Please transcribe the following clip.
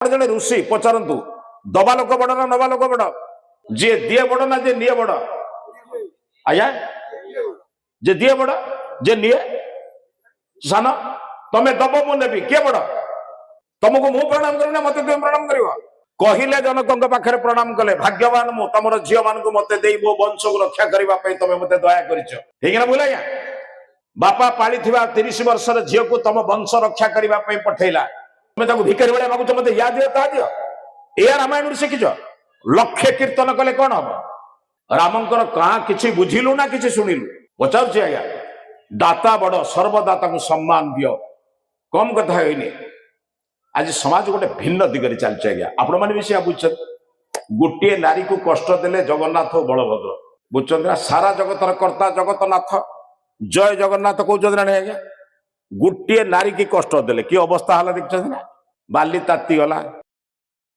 जड़े ऋषि पचारतु दबा लोक बड़ ना नवा लोक बड़ जी दिए बड़ ना जे निए बड़ आया जे दिए बड़ जे निए सान तमें दब मु नेबी किए बड़ तुमको मु प्रणाम करी मत तुम प्रणाम कर कहले जनक पाखे प्रणाम कले भाग्यवान मु तुम झील मान मत मो वंश को रक्षा करने तुम मत दया कर बोले आज्ञा बापा पाली 30 वर्षर झील को तुम वंश रक्षा करने पठेला तुम भिकारी भाया मागुच मत या दियो ता दियो या रामायण शिखिच लक्ष्य कीर्तन कले कौन हम रामंकर कहा किसी बुझिलु ना किसी शुणिलु पचार आज्ञा दाता बड़ सर्वदाता को सम्मान दियो कम कथा है आज समाज गोटे भिन्न दिगरे चलছে आज्ञा आपण माने भी बुझ गोटे नारी को कष्ट देले जगन्नाथ और बलभद्र बुझ सारा जगतर कर्ता जगतनाथ जय जगन्नाथ कहते ना आज्ञा गोटे नारी की कष्ट देले कि अवस्था है देखते ना बाली ताती गला।